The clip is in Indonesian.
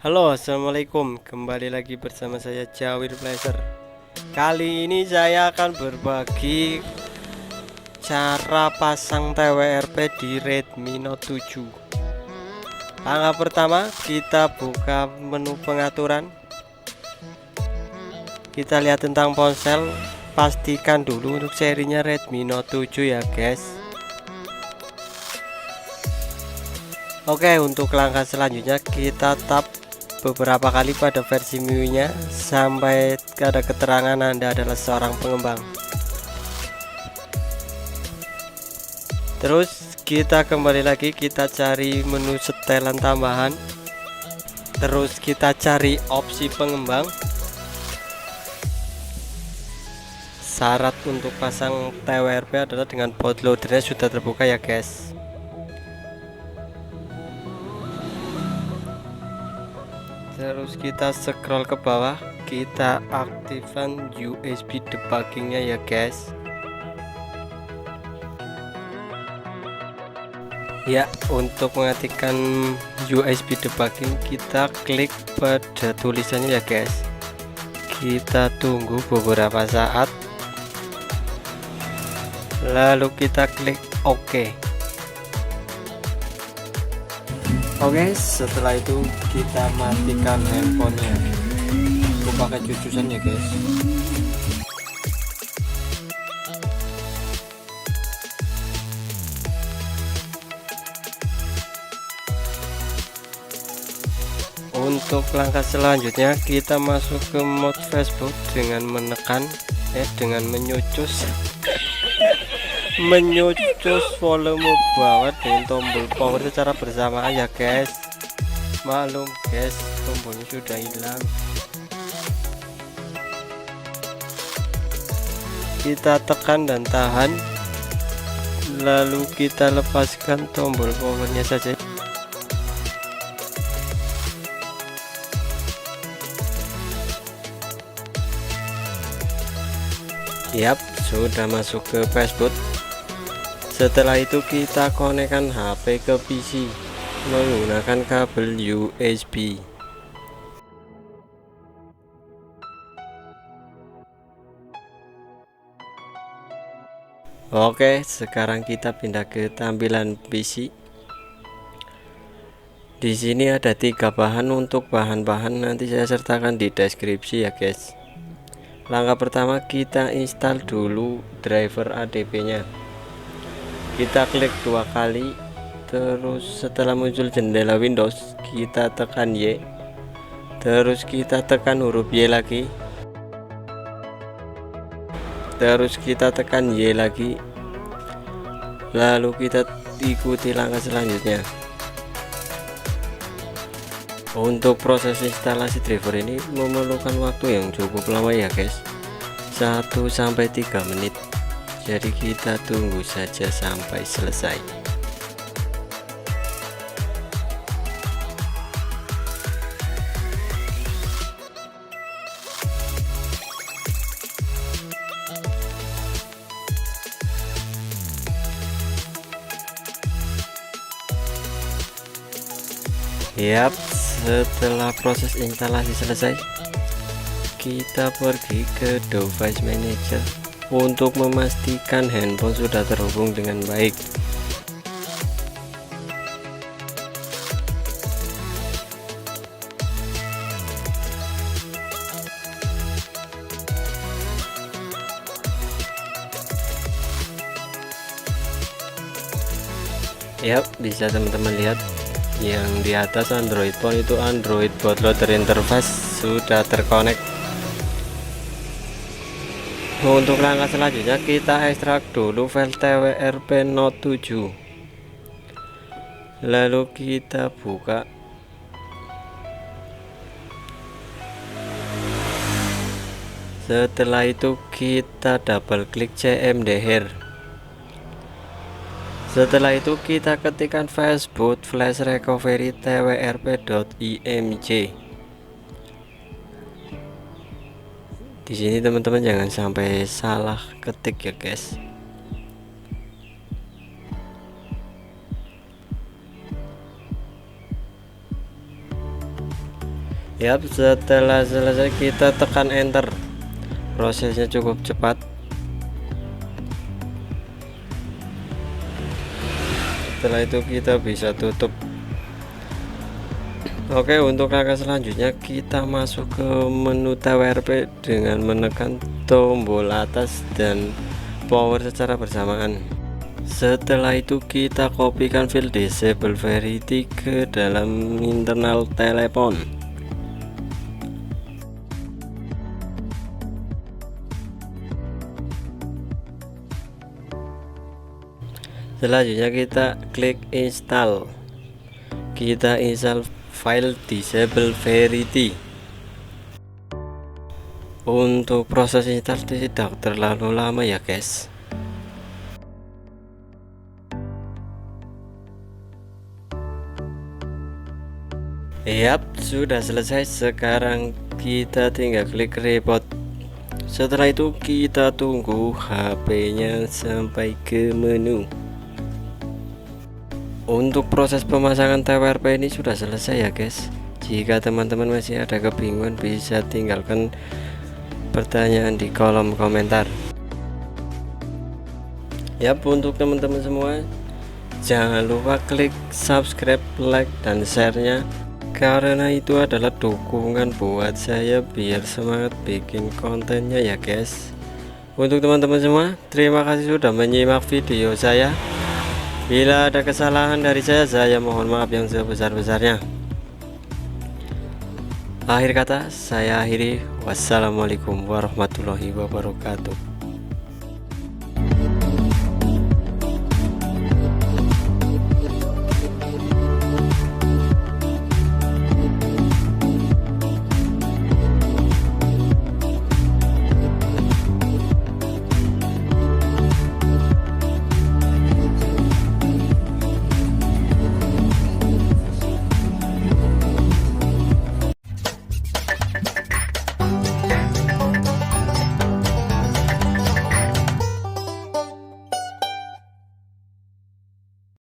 Halo, assalamualaikum. Kembali lagi bersama saya Jawir Pleasure. Kali ini saya akan berbagi cara pasang TWRP di Redmi Note 7. Langkah pertama, kita buka menu pengaturan. Kita lihat tentang ponsel. Pastikan dulu untuk serinya Redmi Note 7 ya guys. Oke, untuk langkah selanjutnya kita tap beberapa kali pada versi MIUI-nya sampai ada keterangan Anda adalah seorang pengembang. Terus kita kembali lagi, kita cari menu setelan tambahan. Terus kita cari opsi pengembang. Syarat untuk pasang TWRP adalah dengan bootloadernya sudah terbuka ya guys. Terus kita scroll ke bawah, kita aktifkan USB debuggingnya ya guys. Ya, untuk mengaktifkan USB debugging kita klik pada tulisannya ya guys. Kita tunggu beberapa saat, lalu kita klik OK. Oke, setelah itu kita matikan handphonenya. Aku pakai cucusan ya guys. Untuk langkah selanjutnya kita masuk ke mode Facebook dengan menekan menyucus volume bawah dengan tombol power secara bersamaan ya guys. Maklum guys, tombolnya sudah hilang. Kita tekan dan tahan, lalu kita lepaskan tombol powernya saja. Yap, sudah masuk ke Facebook. Setelah itu kita konekkan HP ke PC menggunakan kabel USB. Oke, sekarang kita pindah ke tampilan PC. Di sini ada 3 bahan. Untuk bahan-bahan nanti saya sertakan di deskripsi ya guys. Langkah pertama, kita install dulu driver ADB-nya. Kita klik 2 kali, terus setelah muncul jendela Windows kita tekan Y, terus kita tekan huruf Y lagi, terus kita tekan Y lagi, lalu kita ikuti langkah selanjutnya. Untuk proses instalasi driver ini memerlukan waktu yang cukup lama ya guys, 1-3 menit. Jadi kita tunggu saja sampai selesai. Yap, setelah proses instalasi selesai, kita pergi ke device manager untuk memastikan handphone sudah terhubung dengan baik. Yap, bisa teman-teman lihat yang di atas Android Phone itu Android bootloader interface sudah terkonek. Untuk langkah selanjutnya kita ekstrak dulu file TWRP Note 7, lalu kita buka. Setelah itu kita double klik cmdr. Setelah itu kita ketikkan Facebook flash recovery twrp.img. Di sini teman-teman jangan sampai salah ketik ya guys. Yap, setelah selesai kita tekan enter. Prosesnya cukup cepat. Setelah itu kita bisa tutup. Oke, untuk langkah selanjutnya kita masuk ke menu TWRP dengan menekan tombol atas dan power secara bersamaan. Setelah itu kita kopikan file disable variety ke dalam internal telepon. Selanjutnya kita klik install. Kita install file disable variety. Untuk proses install tidak terlalu lama ya guys. Yap, sudah selesai. Sekarang kita tinggal klik report. Setelah itu kita tunggu HP-nya sampai ke menu. Untuk proses pemasangan TWRP ini sudah selesai ya guys. Jika teman-teman masih ada kebingungan, bisa tinggalkan pertanyaan di kolom komentar. Yap, untuk teman-teman semua, jangan lupa klik subscribe, like, dan share-nya, karena itu adalah dukungan buat saya biar semangat bikin kontennya ya guys. Untuk teman-teman semua, terima kasih sudah menyimak video saya. Bila ada kesalahan dari saya mohon maaf yang sebesar-besarnya. Akhir kata saya akhiri. Wassalamualaikum warahmatullahi wabarakatuh.